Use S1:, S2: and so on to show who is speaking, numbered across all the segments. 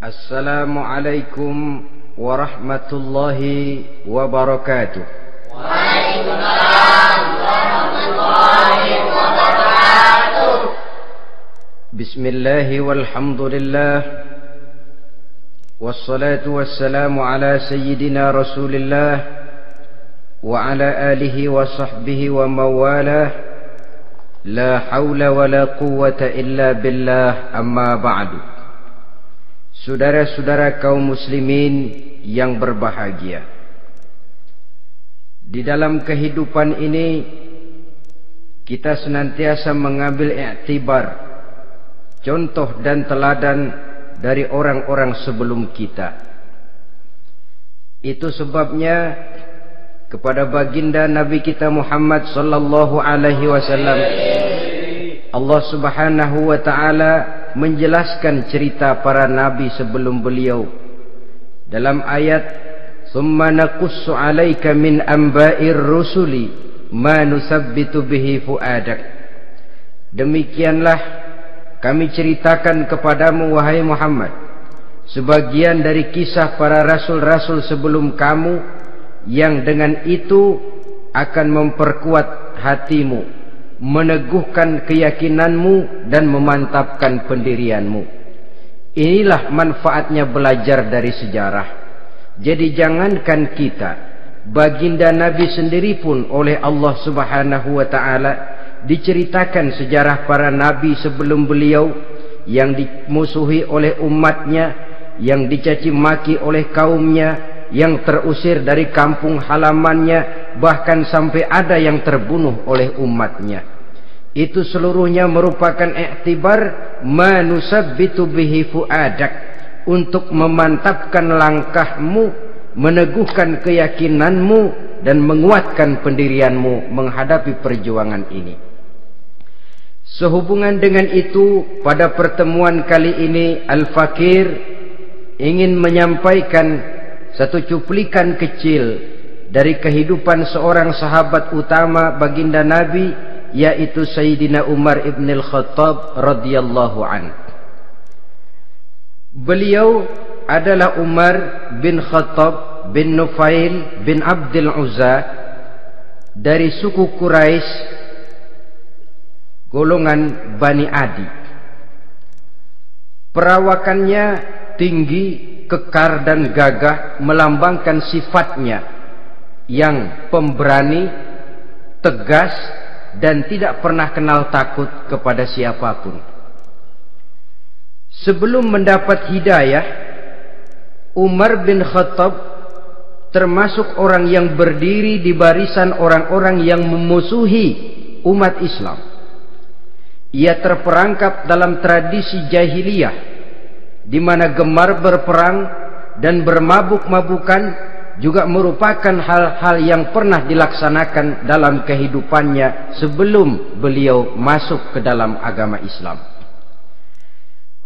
S1: Assalamualaikum warahmatullahi wabarakatuh.
S2: Waalaikumsalam warahmatullahi wabarakatuh.
S1: Bismillahi walhamdulillah, wassalatu wassalamu ala sayyidina rasulillah wa ala alihi wa sahbihi wa mawalah. La hawla wa la quwwata illa billah, amma ba'du. Saudara-saudara kaum muslimin yang berbahagia, di dalam kehidupan ini kita senantiasa mengambil iktibar, contoh dan teladan dari orang-orang sebelum kita. Itu sebabnya kepada baginda Nabi kita Muhammad sallallahu alaihi wasallam Allah Subhanahu wa taala menjelaskan cerita para nabi sebelum beliau dalam ayat "Tsumma naqussu 'alaika min amba'ir rusuli ma nusabbitu bihi fu'adak." Demikianlah kami ceritakan kepadamu wahai Muhammad sebagian dari kisah para rasul-rasul sebelum kamu yang dengan itu akan memperkuat hatimu, meneguhkan keyakinanmu dan memantapkan pendirianmu. Inilah manfaatnya belajar dari sejarah. Jadi jangankan kita, baginda Nabi sendiri pun oleh Allah Subhanahu wa taala diceritakan sejarah para nabi sebelum beliau yang dimusuhi oleh umatnya, yang dicaci maki oleh kaumnya, yang terusir dari kampung halamannya, bahkan sampai ada yang terbunuh oleh umatnya. Itu seluruhnya merupakan iktibar manusabbitu bihi fu'adak, untuk memantapkan langkahmu, meneguhkan keyakinanmu dan menguatkan pendirianmu menghadapi perjuangan ini. Sehubungan dengan itu, pada pertemuan kali ini Al-Fakir ingin menyampaikan satu cuplikan kecil dari kehidupan seorang sahabat utama baginda Nabi, yaitu Sayyidina Umar ibn al-Khattab radhiyallahu an. Beliau adalah Umar bin Khattab bin Nufail bin Abdul Uzza dari suku Quraisy golongan Bani Adi. Perawakannya tinggi, kekar dan gagah, melambangkan sifatnya yang pemberani, tegas, dan tidak pernah kenal takut kepada siapapun. Sebelum mendapat hidayah, Umar bin Khattab termasuk orang yang berdiri di barisan orang-orang yang memusuhi umat Islam. Ia terperangkap dalam tradisi jahiliyah, di mana gemar berperang dan bermabuk-mabukan juga merupakan hal-hal yang pernah dilaksanakan dalam kehidupannya sebelum beliau masuk ke dalam agama Islam.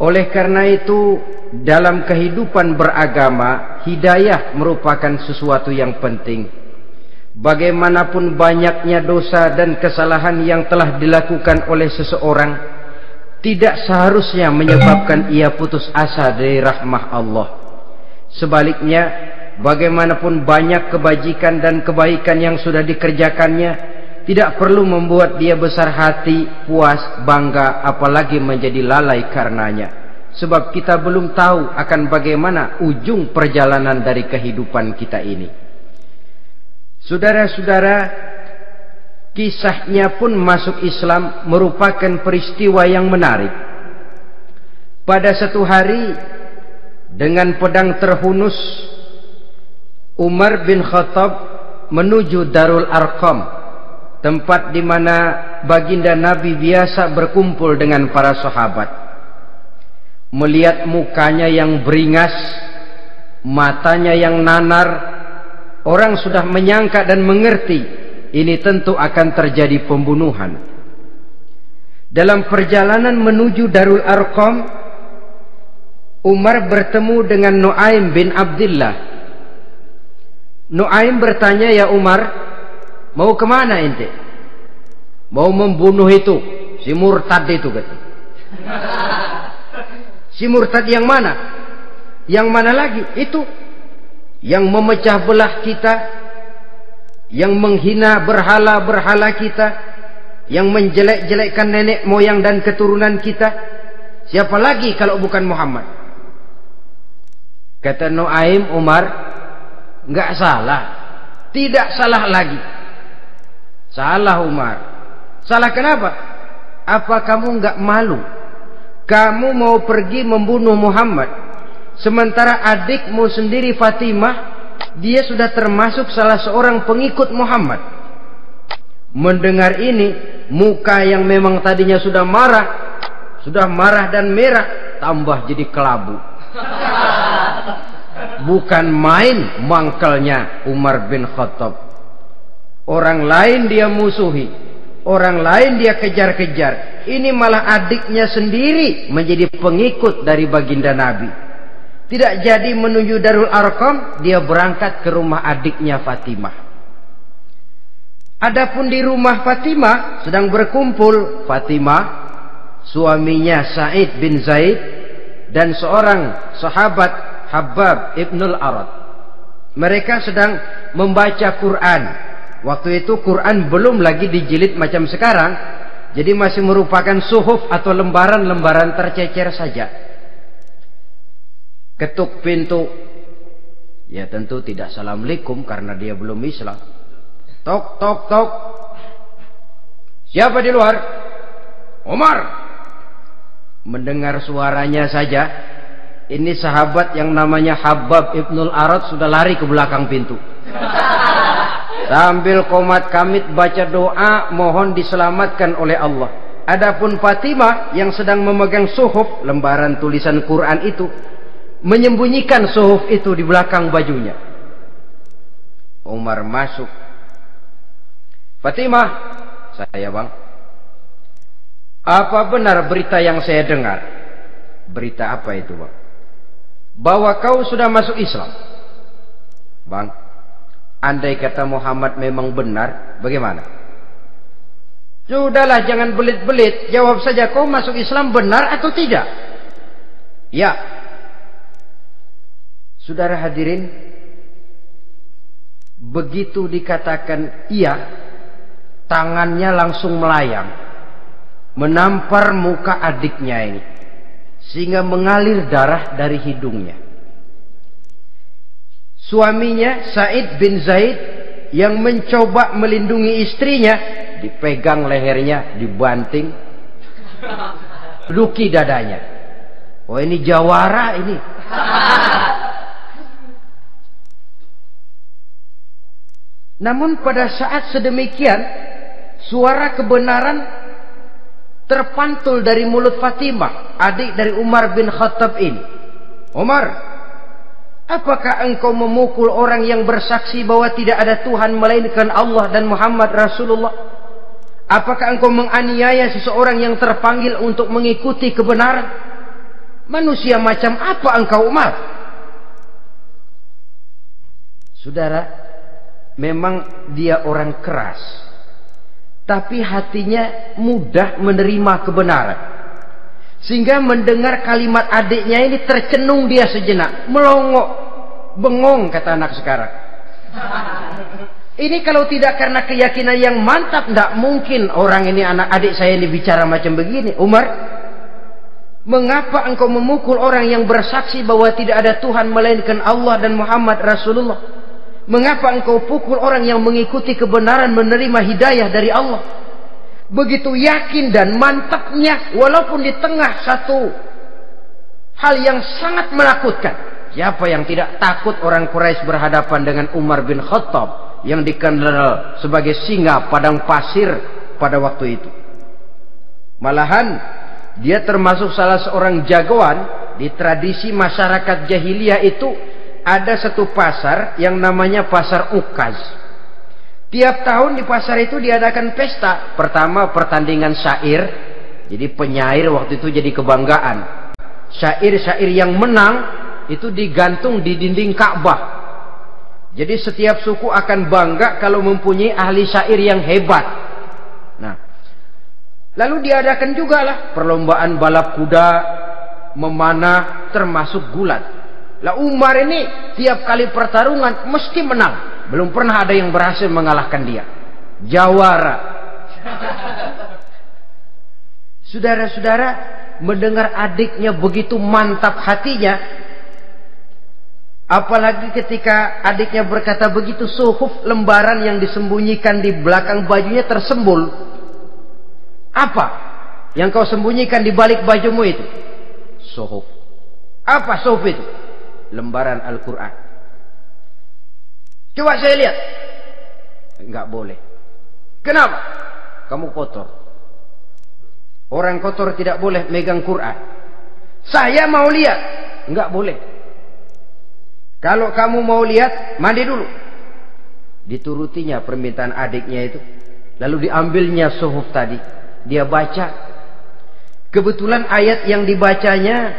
S1: Oleh karena itu, dalam kehidupan beragama, hidayah merupakan sesuatu yang penting. Bagaimanapun banyaknya dosa dan kesalahan yang telah dilakukan oleh seseorang, tidak seharusnya menyebabkan ia putus asa dari rahmah Allah. Sebaliknya, bagaimanapun banyak kebajikan dan kebaikan yang sudah dikerjakannya, tidak perlu membuat dia besar hati, puas, bangga, apalagi menjadi lalai karenanya. Sebab kita belum tahu akan bagaimana ujung perjalanan dari kehidupan kita ini. Saudara-saudara, kisahnya pun masuk Islam merupakan peristiwa yang menarik. Pada satu hari, dengan pedang terhunus, Umar bin Khattab menuju Darul Arqam, tempat di mana baginda Nabi biasa berkumpul dengan para sahabat. Melihat mukanya yang beringas, matanya yang nanar, orang sudah menyangka dan mengerti ini tentu akan terjadi pembunuhan. Dalam perjalanan menuju Darul Arqam, Umar bertemu dengan Nuaim bin Abdullah. Nuaim bertanya, "Ya Umar, mau kemana ente?" "Mau membunuh itu, si murtad itu," kata. "Si murtad yang mana?" Yang mana lagi? Itu yang memecah belah kita, yang menghina berhala-berhala kita, yang menjelek-jelekkan nenek moyang dan keturunan kita. Siapa lagi kalau bukan Muhammad? Kata Nuaim Umar, enggak salah. Tidak salah lagi. Salah Umar. Salah kenapa? Apa kamu enggak malu? Kamu mau pergi membunuh Muhammad, sementara adikmu sendiri Fatimah, dia sudah termasuk salah seorang pengikut Muhammad. Mendengar ini, muka yang memang tadinya sudah marah dan merah, tambah jadi kelabu. Bukan main mangkelnya Umar bin Khattab. Orang lain dia musuhi, orang lain dia kejar-kejar. Ini malah adiknya sendiri menjadi pengikut dari baginda Nabi. Tidak jadi menuju Darul Arqam, dia berangkat ke rumah adiknya Fatimah. Adapun di rumah Fatimah sedang berkumpul Fatimah, suaminya Sa'id bin Zaid, dan seorang sahabat Habbab ibnul Arad. Mereka sedang membaca Quran. Waktu itu Quran belum lagi dijilid macam sekarang, jadi masih merupakan suhuf atau lembaran-lembaran tercecer saja. Ketuk pintu. Ya tentu tidak assalamualaikum karena dia belum Islam. Tok tok tok. Siapa di luar? Umar. Mendengar suaranya saja, ini sahabat yang namanya Habbab ibnul Arad sudah lari ke belakang pintu. Sambil komat kamit baca doa mohon diselamatkan oleh Allah. Adapun Fatimah yang sedang memegang suhuf, lembaran tulisan Quran itu, menyembunyikan suhuf itu di belakang bajunya. Umar masuk. Fatimah, saya bang. Apa benar berita yang saya dengar? Berita apa itu bang? Bahwa kau sudah masuk Islam. Bang, andai kata Muhammad memang benar, bagaimana? Sudahlah, jangan belit-belit. Jawab saja, kau masuk Islam benar atau tidak? Ya. Saudara hadirin, begitu dikatakan iya, tangannya langsung melayang, menampar muka adiknya ini, sehingga mengalir darah dari hidungnya. Suaminya Sa'id bin Zaid yang mencoba melindungi istrinya, dipegang lehernya, dibanting, luki dadanya. Oh ini jawara ini. Namun pada saat sedemikian, suara kebenaran terpantul dari mulut Fatimah, adik dari Umar bin Khattab ini. Umar, apakah engkau memukul orang yang bersaksi bahwa tidak ada Tuhan melainkan Allah dan Muhammad Rasulullah? Apakah engkau menganiaya seseorang yang terpanggil untuk mengikuti kebenaran? Manusia macam apa engkau, Umar? Saudara, memang dia orang keras, tapi hatinya mudah menerima kebenaran. Sehingga mendengar kalimat adiknya ini tercenung dia sejenak, melongo, bengong kata anak sekarang. Ini kalau tidak karena keyakinan yang mantap, tidak mungkin orang ini, anak adik saya ini bicara macam begini. Umar, mengapa engkau memukul orang yang bersaksi bahwa tidak ada Tuhan melainkan Allah dan Muhammad Rasulullah? Mengapa engkau pukul orang yang mengikuti kebenaran, menerima hidayah dari Allah? Begitu yakin dan mantapnya, walaupun di tengah satu hal yang sangat menakutkan. Siapa yang tidak takut orang Quraisy berhadapan dengan Umar bin Khattab yang dikenal sebagai singa padang pasir pada waktu itu? Malahan dia termasuk salah seorang jagoan di tradisi masyarakat jahiliyah itu. Ada satu pasar yang namanya pasar Ukaz. Tiap tahun di pasar itu diadakan pesta. Pertama pertandingan syair. Jadi penyair waktu itu jadi kebanggaan. Syair-syair yang menang itu digantung di dinding Ka'bah. Jadi setiap suku akan bangga kalau mempunyai ahli syair yang hebat. Nah, lalu diadakan juga lah perlombaan balap kuda, memanah, termasuk gulat. Lah Umar ini tiap kali pertarungan mesti menang. Belum pernah ada yang berhasil mengalahkan dia. Jawara. Saudara-saudara, mendengar adiknya begitu mantap hatinya, apalagi ketika adiknya berkata begitu, suhuf, lembaran yang disembunyikan di belakang bajunya tersembul. Apa yang kau sembunyikan di balik bajumu itu? Suhuf. Apa suhuf itu? Lembaran Al-Quran. Coba saya lihat. Enggak boleh. Kenapa? Kamu kotor. Orang kotor tidak boleh megang Quran. Saya mau lihat. Enggak boleh. Kalau kamu mau lihat, mandi dulu. Diturutinya permintaan adiknya itu. Lalu diambilnya suhuf tadi. Dia baca. Kebetulan ayat yang dibacanya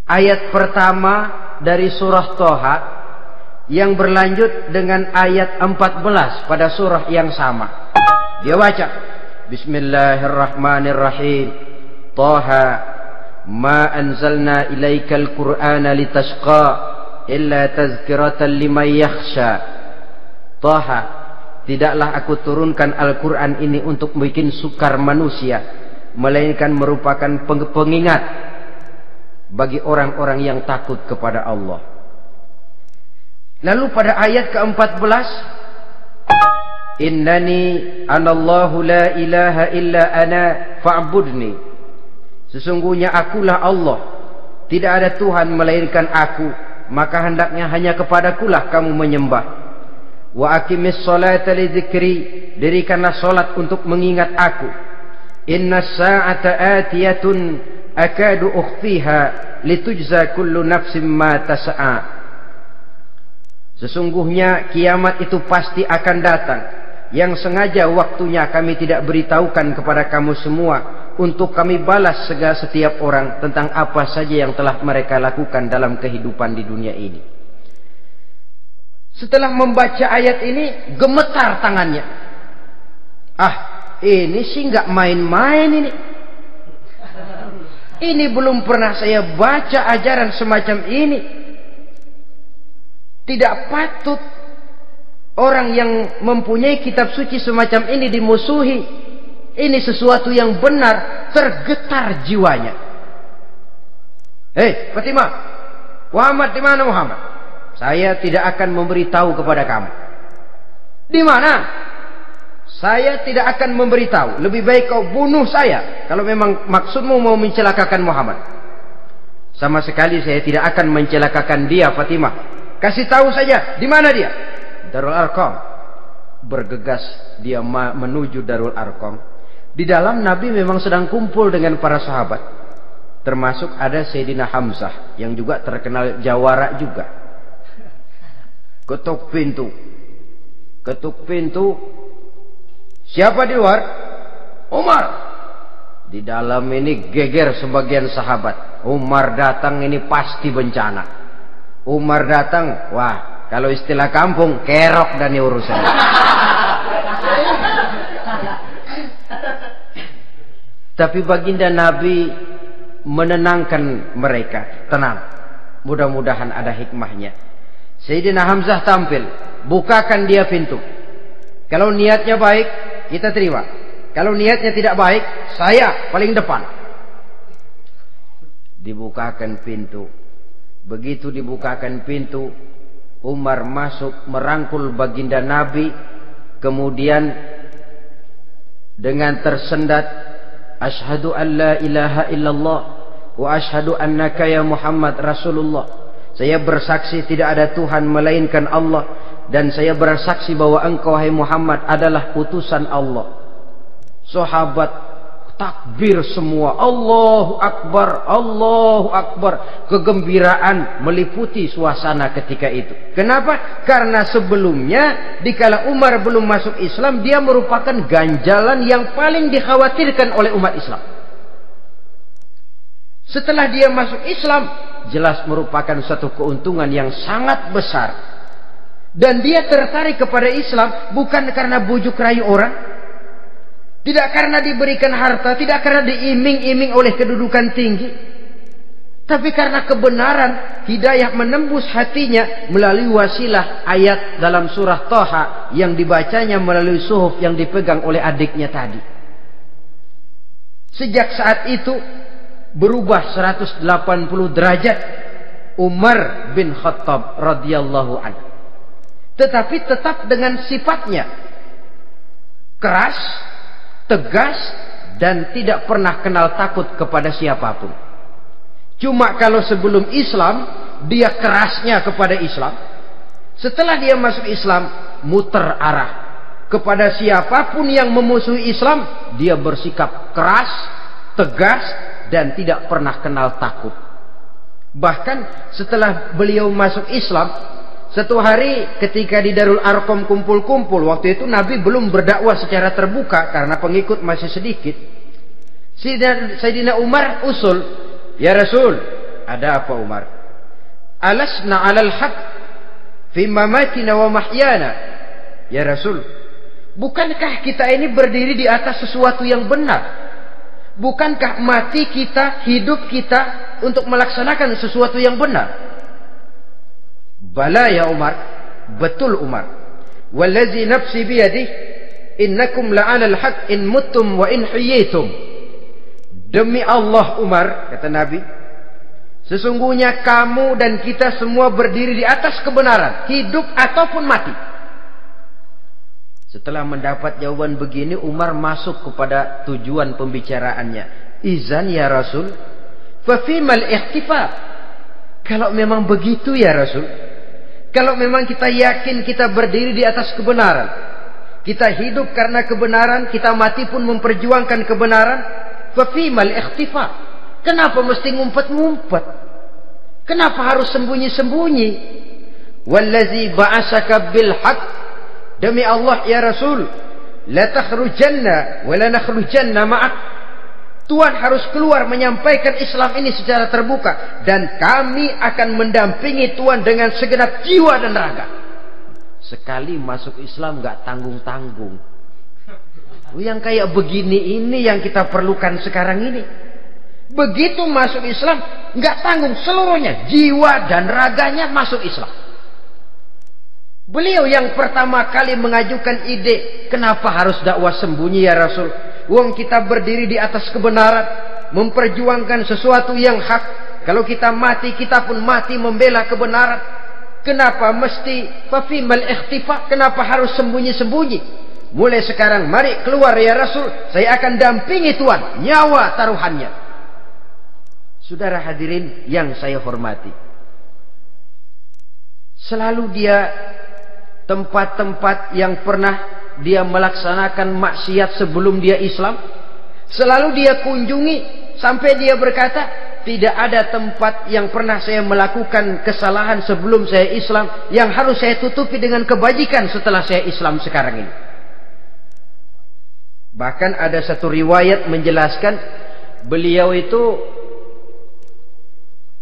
S1: ayat pertama dari surah Toha yang berlanjut dengan ayat 14 pada surah yang sama. Dia baca, Bismillahirrahmanirrahim. Toha ma anzalna ilaikal Qur'ana litashqa illa tazkiratan liman yakhsha. Toha, tidaklah aku turunkan Al-Quran ini untuk bikin sukar manusia, melainkan merupakan pengingat bagi orang-orang yang takut kepada Allah. Lalu pada ayat ke-14, Innani anallahu la ilaha illa ana fa'budni. Sesungguhnya akulah Allah, tidak ada Tuhan melainkan aku, maka hendaknya hanya kepadakulah kamu menyembah. Wa aqimis salata li dzikri, dirikanlah salat untuk mengingat aku. Inna sa'ata atiyatun akadu ukhfiha litujza kullu nafsin ma tas'a. Sesungguhnya kiamat itu pasti akan datang, yang sengaja waktunya kami tidak beritahukan kepada kamu semua, untuk kami balas segala setiap orang tentang apa saja yang telah mereka lakukan dalam kehidupan di dunia ini. Setelah membaca ayat ini, gemetar tangannya. Ah, ini sih nggak main-main ini. Ini belum pernah saya baca ajaran semacam ini. Tidak patut orang yang mempunyai kitab suci semacam ini dimusuhi. Ini sesuatu yang benar, tergetar jiwanya. Hei, Fatimah, Muhammad di mana Muhammad? Saya tidak akan memberitahu kepada kamu. Di mana? Saya tidak akan memberitahu. Lebih baik kau bunuh saya kalau memang maksudmu mau mencelakakan Muhammad. Sama sekali saya tidak akan mencelakakan dia, Fatimah. Kasih tahu saja, di mana dia? Darul Arqam. Bergegas dia menuju Darul Arqam. Di dalam Nabi memang sedang kumpul dengan para sahabat. Termasuk ada Sayyidina Hamzah yang juga terkenal jawara juga. Ketuk pintu. Ketuk pintu. Siapa di luar? Umar. Di dalam ini geger sebagian sahabat. Umar datang ini pasti bencana. Umar datang, wah, kalau istilah kampung, kerok dan urusan. Tapi baginda Nabi menenangkan mereka. Tenang, mudah-mudahan ada hikmahnya. Sayyidina Hamzah tampil, bukakan dia pintu. Kalau niatnya baik, kita terima. Kalau niatnya tidak baik, saya paling depan. Dibukakan pintu. Begitu dibukakan pintu, Umar masuk merangkul baginda Nabi. Kemudian dengan tersendat, Ashhadu an la ilaha illallah wa ashhadu annaka ya Muhammad Rasulullah. Saya bersaksi tidak ada Tuhan melainkan Allah, dan saya bersaksi bahwa engkau hai Muhammad adalah utusan Allah. Sahabat takbir semua, Allahu Akbar, Allahu Akbar. Kegembiraan meliputi suasana ketika itu. Kenapa? Karena sebelumnya dikala Umar belum masuk Islam, dia merupakan ganjalan yang paling dikhawatirkan oleh umat Islam. Setelah dia masuk Islam, jelas merupakan satu keuntungan yang sangat besar. Dan dia tertarik kepada Islam bukan karena bujuk rayu orang, tidak karena diberikan harta, tidak karena diiming-iming oleh kedudukan tinggi, Tapi karena kebenaran, hidayah menembus hatinya melalui wasilah ayat dalam surah Thaha yang dibacanya melalui suhuf yang dipegang oleh adiknya tadi. Sejak saat itu berubah 180 derajat Umar bin Khattab radhiyallahu anhu. Tetapi tetap dengan sifatnya keras, tegas, dan tidak pernah kenal takut kepada siapapun. Cuma kalau sebelum Islam, dia kerasnya kepada Islam. Setelah dia masuk Islam, muter arah. Kepada siapapun yang memusuhi Islam, dia bersikap keras, tegas, dan tidak pernah kenal takut. Bahkan setelah beliau masuk Islam, satu hari ketika di Darul Arqam kumpul-kumpul, waktu itu Nabi belum berdakwah secara terbuka karena pengikut masih sedikit. Sayyidina Umar usul, "Ya Rasul, ada apa Umar? Alasna 'alal haq fi mamatina wa mahyana." Ya Rasul, bukankah kita ini berdiri di atas sesuatu yang benar? Bukankah mati kita, hidup kita untuk melaksanakan sesuatu yang benar? Bala ya Umar, betul Umar. Wallazi nafsi biyadih, innakum la'alal haq in muttum wa in hiyitum. Demi Allah Umar, kata Nabi, sesungguhnya kamu dan kita semua berdiri di atas kebenaran, hidup ataupun mati. Setelah mendapat jawaban begini, Umar masuk kepada tujuan pembicaraannya. Izan ya Rasul, fafimal ikhtifar. Kalau memang begitu ya Rasul, kalau memang kita yakin kita berdiri di atas kebenaran, kita hidup karena kebenaran, kita mati pun memperjuangkan kebenaran, fafimal ikhtifar. Kenapa mesti ngumpet-ngumpet? Kenapa harus sembunyi-sembunyi? Wallazi ba'asaka bil haqq, demi Allah ya Rasul, la takhrujanna wa la nakhrujanna ma'ak. Tuhan harus keluar menyampaikan Islam ini secara terbuka, dan kami akan mendampingi Tuhan dengan segenap jiwa dan raga. Sekali masuk Islam gak tanggung-tanggung. Yang kayak begini ini yang kita perlukan sekarang ini. Begitu masuk Islam, nggak tanggung seluruhnya, jiwa dan raganya masuk Islam. Beliau yang pertama kali mengajukan ide, kenapa harus dakwah sembunyi ya Rasul? Wong kita berdiri di atas kebenaran, memperjuangkan sesuatu yang hak. Kalau kita mati, kita pun mati membela kebenaran. Kenapa mesti fafimal ikhtifa? Kenapa harus sembunyi-sembunyi? Mulai sekarang mari keluar ya Rasul, saya akan dampingi Tuhan, nyawa taruhannya. Saudara hadirin yang saya hormati, selalu dia tempat-tempat yang pernah dia melaksanakan maksiat sebelum dia Islam, selalu dia kunjungi sampai dia berkata, tidak ada tempat yang pernah saya melakukan kesalahan sebelum saya Islam yang harus saya tutupi dengan kebajikan setelah saya Islam sekarang ini. Bahkan ada satu riwayat menjelaskan beliau itu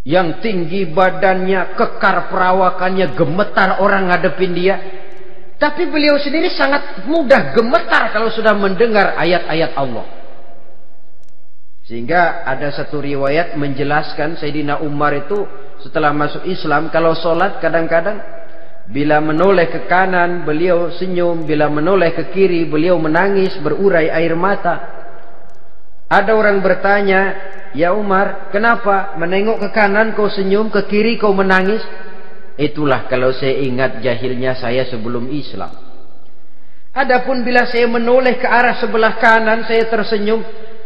S1: yang tinggi badannya, kekar perawakannya, gemetar orang ngadepin dia. Tapi beliau sendiri sangat mudah gemetar kalau sudah mendengar ayat-ayat Allah. Sehingga ada satu riwayat menjelaskan Sayyidina Umar itu setelah masuk Islam, kalau sholat kadang-kadang bila menoleh ke kanan beliau senyum, bila menoleh ke kiri beliau menangis berurai air mata. Ada orang bertanya, ya Umar, kenapa menengok ke kanan kau senyum, ke kiri kau menangis? Itulah kalau saya ingat jahilnya saya sebelum Islam. Adapun bila saya menoleh ke arah sebelah kanan saya tersenyum,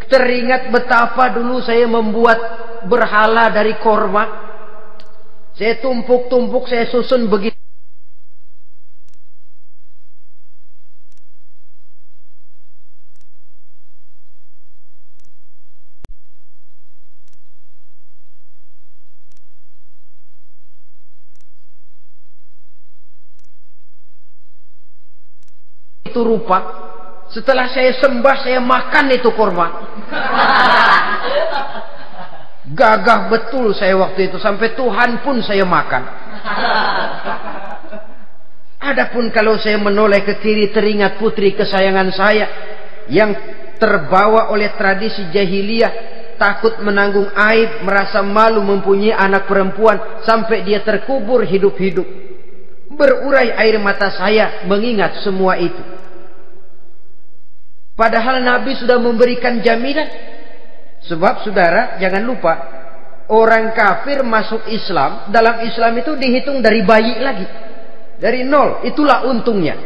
S1: teringat betapa dulu saya membuat berhala dari korma. Saya tumpuk-tumpuk, saya susun begitu. Itu rupa. Setelah saya sembah, saya makan itu korma. Gagah betul saya waktu itu, sampai Tuhan pun saya makan. Adapun kalau saya menoleh ke kiri, teringat putri kesayangan saya yang terbawa oleh tradisi jahiliyah, takut menanggung aib, merasa malu mempunyai anak perempuan, sampai dia terkubur hidup-hidup. Berurai air mata saya mengingat semua itu. Padahal Nabi sudah memberikan jaminan. Sebab saudara jangan lupa, orang kafir masuk Islam, dalam Islam itu dihitung dari bayi lagi, dari nol. Itulah untungnya.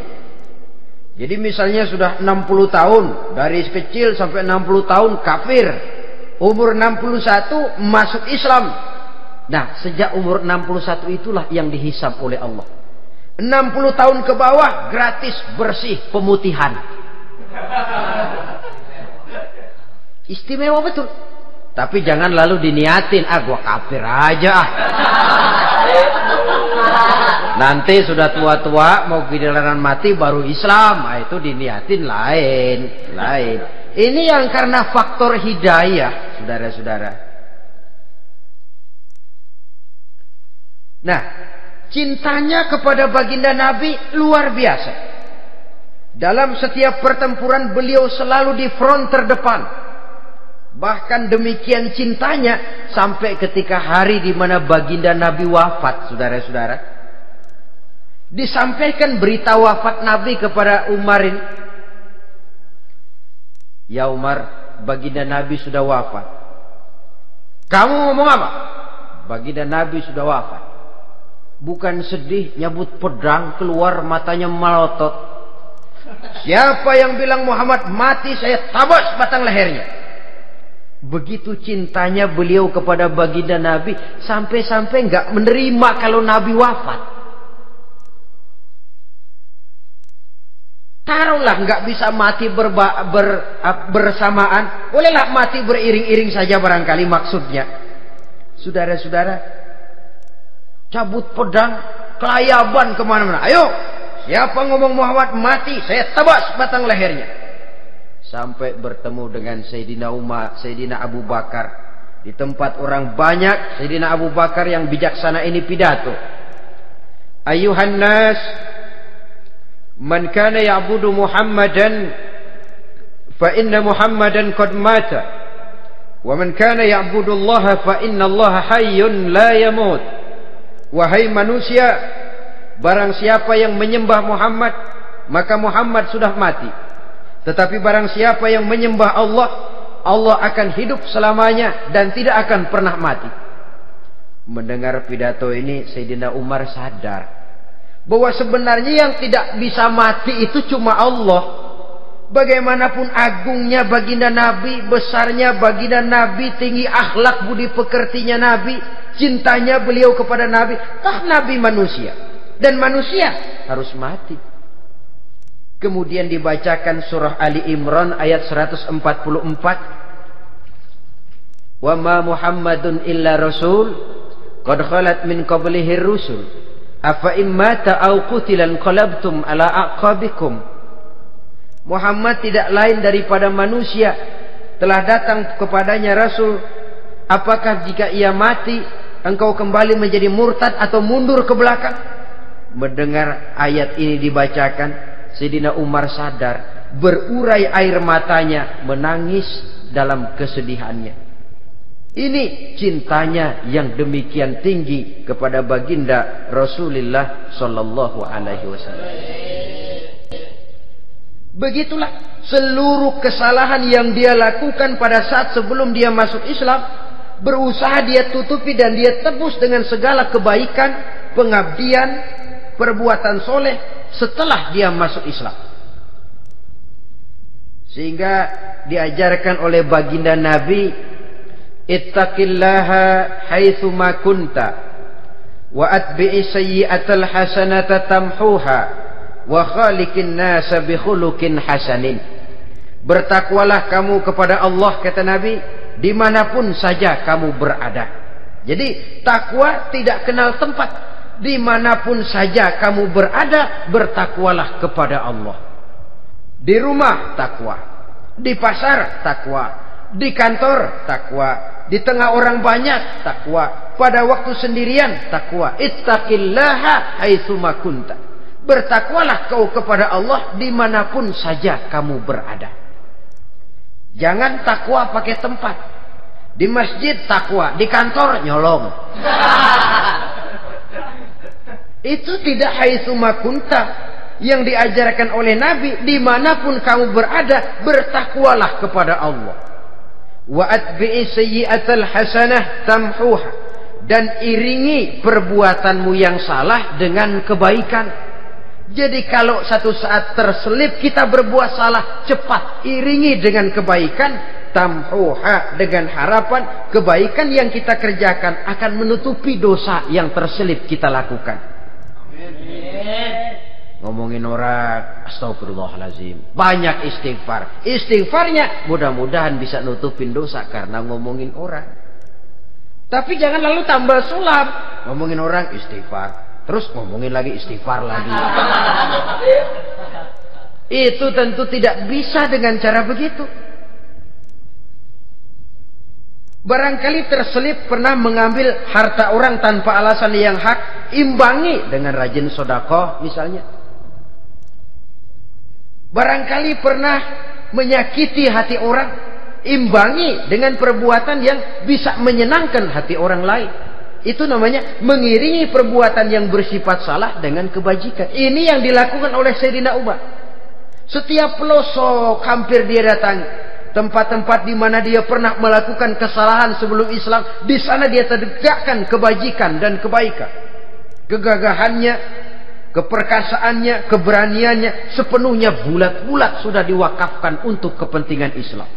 S1: Jadi misalnya sudah 60 tahun, dari kecil sampai 60 tahun kafir, umur 61 masuk Islam. Nah, sejak umur 61 itulah yang dihisab oleh Allah. 60 tahun ke bawah gratis bersih pemutihan. Istimewa betul. Tapi jangan lalu diniatin, gua kafir aja. Nanti sudah tua-tua mau giliran mati baru Islam. Itu diniatin lain. Ini yang karena faktor hidayah, saudara-saudara. Nah, cintanya kepada baginda Nabi luar biasa. Dalam setiap pertempuran beliau selalu di front terdepan. Bahkan demikian cintanya sampai ketika hari di mana baginda Nabi wafat, saudara-saudara. Disampaikan berita wafat Nabi kepada Umarin. Ya Umar, baginda Nabi sudah wafat. Kamu ngomong apa? Baginda Nabi sudah wafat. Bukan sedih, nyabut pedang, keluar matanya melotot. Siapa yang bilang Muhammad mati, saya tabas batang lehernya. Begitu cintanya beliau kepada baginda Nabi, sampai-sampai nggak menerima kalau Nabi wafat. Taruhlah nggak bisa mati bersamaan, bolehlah mati beriring-iring saja barangkali maksudnya. Saudara-saudara, cabut pedang, kelayaban kemana-mana. Ayo, siapa ngomong Muhammad mati, saya tebas batang lehernya. Sampai bertemu dengan Sayyidina Umar, Sayyidina Abu Bakar. Di tempat orang banyak, Sayyidina Abu Bakar yang bijaksana ini pidato. Ayuhan nas, man kana ya'budu Muhammadan fa inna Muhammadan qad mata, wa man kana ya'budu Allah fa inna Allah hayyun la yamut. Wahai manusia, barang siapa yang menyembah Muhammad, maka Muhammad sudah mati. Tetapi barang siapa yang menyembah Allah, Allah akan hidup selamanya dan tidak akan pernah mati. Mendengar pidato ini, Sayyidina Umar sadar bahwa sebenarnya yang tidak bisa mati itu cuma Allah. Bagaimanapun agungnya baginda Nabi, besarnya baginda Nabi, tinggi akhlak budi pekertinya Nabi, cintanya beliau kepada Nabi, Nabi manusia, dan manusia harus mati. Kemudian dibacakan surah Ali Imran ayat 144. Wa ma Muhammadun illa rasul qad khalat min qablihi rusul afa immata aw qutilan qalabtum ala aqabikum. Muhammad tidak lain daripada manusia, telah datang kepadanya rasul. Apakah jika ia mati engkau kembali menjadi murtad atau mundur ke belakang? Mendengar ayat ini dibacakan, Sayyidina Umar sadar, berurai air matanya, menangis dalam kesedihannya. Ini cintanya yang demikian tinggi kepada baginda Rasulullah sallallahu alaihi wasallam. Begitulah seluruh kesalahan yang dia lakukan pada saat sebelum dia masuk Islam, berusaha dia tutupi dan dia tebus dengan segala kebaikan, pengabdian, perbuatan soleh setelah dia masuk Islam. Sehingga diajarkan oleh baginda Nabi, ittaqillaha haitsu ma kunta wa atbi'i sayyi'atal hasanata tamhuha wa khaliqin nasa bi khuluqin hasanin. Bertakwalah kamu kepada Allah, kata Nabi, dimanapun saja kamu berada. Jadi takwa tidak kenal tempat. Dimanapun saja kamu berada, bertakwalah kepada Allah. Di rumah takwa, di pasar takwa, di kantor takwa, di tengah orang banyak takwa, pada waktu sendirian takwa. Ittaqillaha haitsu ma kunta. Bertakwalah kau kepada Allah dimanapun saja kamu berada. Jangan takwa pakai tempat. Di masjid takwa, di kantor nyolong. Itu tidak haitsu makunta. Yang diajarkan oleh Nabi, dimanapun kamu berada, bertakwalah kepada Allah. Wa atbi'i sayyi'atal hasanah tamhuha, dan iringi perbuatanmu yang salah dengan kebaikan. Jadi kalau satu saat terselip kita berbuat salah, cepat iringi dengan kebaikan, tamhuha, dengan harapan kebaikan yang kita kerjakan akan menutupi dosa yang terselip kita lakukan. Amin. Ngomongin orang, astagfirullahalazim, banyak istighfar. Istighfarnya mudah-mudahan bisa nutupin dosa karena ngomongin orang. Tapi jangan lalu tambah sulap. Ngomongin orang istighfar, terus ngomongin lagi istighfar lagi. Itu tentu tidak bisa dengan cara begitu. Barangkali terselip pernah mengambil harta orang tanpa alasan yang hak, imbangi dengan rajin sedekah misalnya. Barangkali pernah menyakiti hati orang, imbangi dengan perbuatan yang bisa menyenangkan hati orang lain. Itu namanya mengiringi perbuatan yang bersifat salah dengan kebajikan. Ini yang dilakukan oleh Sayyidina Umar. Setiap pelosok hampir dia datangi. Tempat-tempat di mana dia pernah melakukan kesalahan sebelum Islam, di sana dia tegakkan kebajikan dan kebaikan. Kegagahannya, keperkasaannya, keberaniannya sepenuhnya bulat-bulat sudah diwakafkan untuk kepentingan Islam.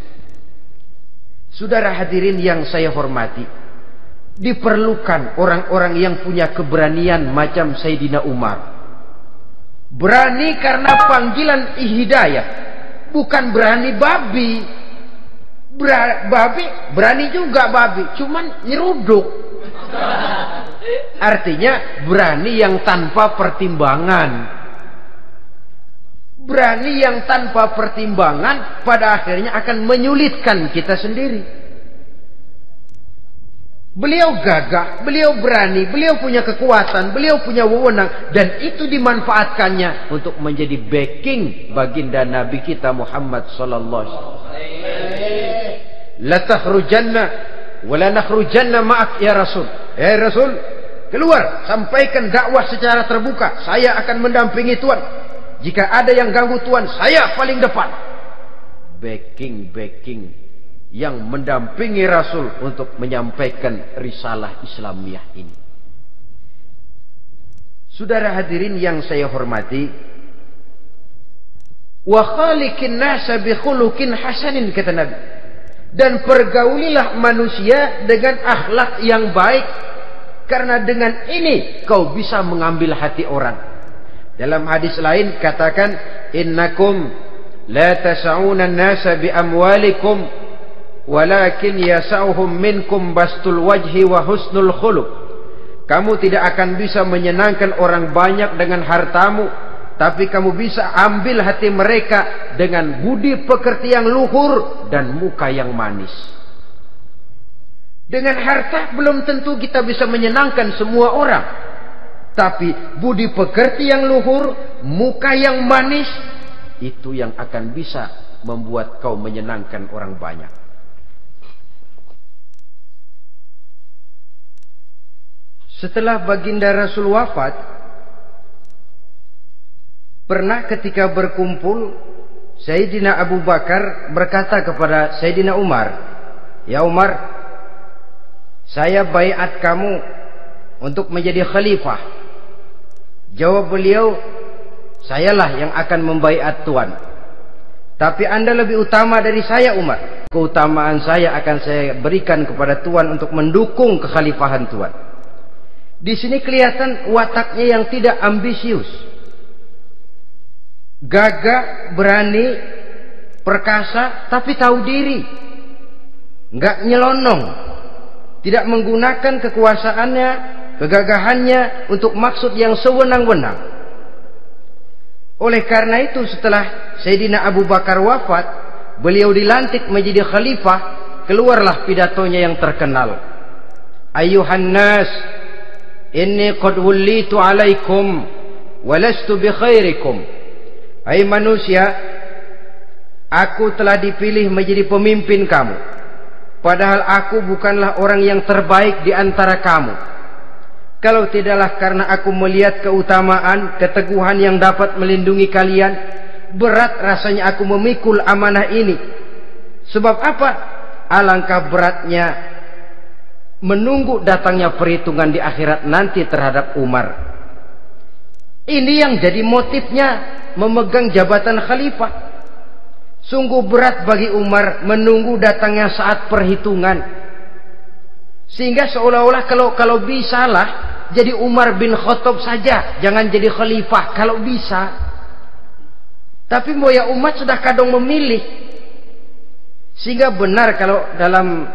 S1: Saudara hadirin yang saya hormati, diperlukan orang-orang yang punya keberanian macam Sayyidina Umar. Berani karena panggilan hidayah, bukan berani babi. Babi berani juga babi, cuman nyeruduk. Artinya berani yang tanpa pertimbangan. Berani yang tanpa pertimbangan pada akhirnya akan menyulitkan kita sendiri. Beliau gagah, beliau berani, beliau punya kekuatan, beliau punya wewenang, dan itu dimanfaatkannya untuk menjadi backing baginda Nabi kita Muhammad sallallahu alaihi wasallam. La takhrujanna wa la nakhrujanna ma'ak ya Rasul. Ya Rasul, keluar, sampaikan dakwah secara terbuka. Saya akan mendampingi Tuhan. Jika ada yang ganggu Tuhan, saya paling depan. Backing yang mendampingi Rasul untuk menyampaikan risalah Islamiyah ini. Saudara hadirin yang saya hormati, wa khaliqin nasa bi khuluqin hasanin, kata Nabi. Dan pergaulilah manusia dengan akhlak yang baik, karena dengan ini kau bisa mengambil hati orang. Dalam hadis lain katakan, innakum la tas'una an-nasa bi amwalikum walakin yas'uhum minkum bastul wajhi wa husnul khuluq. Kamu tidak akan bisa menyenangkan orang banyak dengan hartamu, tapi kamu bisa ambil hati mereka dengan budi pekerti yang luhur dan muka yang manis. Dengan harta belum tentu kita bisa menyenangkan semua orang, tapi budi pekerti yang luhur, muka yang manis, itu yang akan bisa membuat kau menyenangkan orang banyak. Setelah baginda Rasul wafat, pernah ketika berkumpul, Sayyidina Abu Bakar berkata kepada Sayyidina Umar, "Ya Umar, saya baiat kamu untuk menjadi khalifah." Jawab beliau, "Sayalah yang akan membaiat Tuan. Tapi Anda lebih utama dari saya, Umar. Keutamaan saya akan saya berikan kepada Tuan untuk mendukung kekhalifahan Tuan." Di sini kelihatan wataknya yang tidak ambisius. Gagah, berani, perkasa, tapi tahu diri. Enggak nyelonong. Tidak menggunakan kekuasaannya, kegagahannya untuk maksud yang sewenang-wenang. Oleh karena itu, setelah Sayyidina Abu Bakar wafat, beliau dilantik menjadi khalifah, keluarlah pidatonya yang terkenal. Ayuhan nas, inni qad wullitu alaikum walastu bi khairikum. Hai manusia, aku telah dipilih menjadi pemimpin kamu, padahal aku bukanlah orang yang terbaik di antara kamu. Kalau tidaklah karena aku melihat keutamaan, keteguhan yang dapat melindungi kalian, berat rasanya aku memikul amanah ini. Sebab apa? Alangkah beratnya menunggu datangnya perhitungan di akhirat nanti terhadap Umar. Ini yang jadi motifnya memegang jabatan khalifah. Sungguh berat bagi Umar menunggu datangnya saat perhitungan. Sehingga seolah-olah kalau bisalah jadi Umar bin Khattab saja, jangan jadi khalifah kalau bisa. Tapi moya umat sudah kadang memilih. Sehingga benar kalau dalam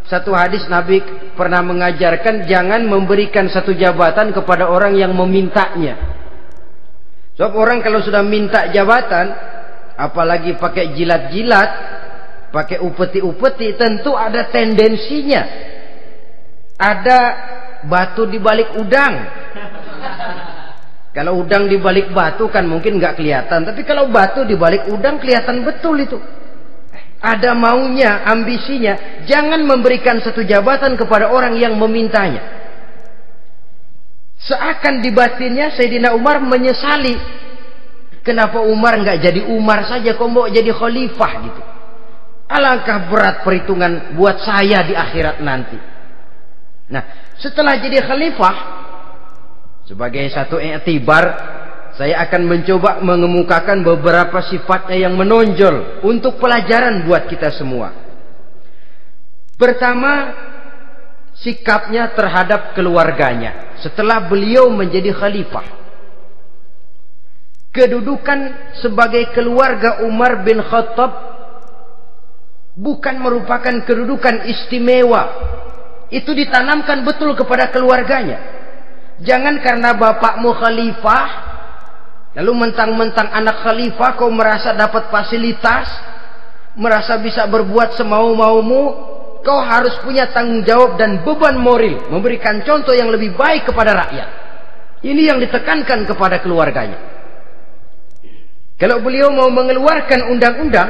S1: satu hadis Nabi pernah mengajarkan jangan memberikan satu jabatan kepada orang yang memintanya. Sebab orang kalau sudah minta jabatan, apalagi pakai jilat-jilat, pakai upeti-upeti, tentu ada tendensinya. Ada batu di balik udang. Kalau udang di balik batu kan mungkin nggak kelihatan, tapi kalau batu di balik udang kelihatan betul itu. Ada maunya, ambisinya. Jangan memberikan satu jabatan kepada orang yang memintanya. Seakan di batinnya Sayyidina Umar menyesali. Kenapa Umar nggak jadi Umar saja, kok mau jadi khalifah gitu. Alangkah berat perhitungan buat saya di akhirat nanti. Nah, setelah jadi khalifah, sebagai satu i'tibar, saya akan mencoba mengemukakan beberapa sifatnya yang menonjol untuk pelajaran buat kita semua. Pertama, sikapnya terhadap keluarganya setelah beliau menjadi khalifah. Kedudukan sebagai keluarga Umar bin Khattab bukan merupakan kedudukan istimewa. Itu ditanamkan betul kepada keluarganya. Jangan karena bapakmu khalifah, lalu mentang-mentang anak khalifah kau merasa dapat fasilitas, merasa bisa berbuat semau-maumu. Kau harus punya tanggung jawab dan beban moral, memberikan contoh yang lebih baik kepada rakyat. Ini yang ditekankan kepada keluarganya. Kalau beliau mau mengeluarkan undang-undang,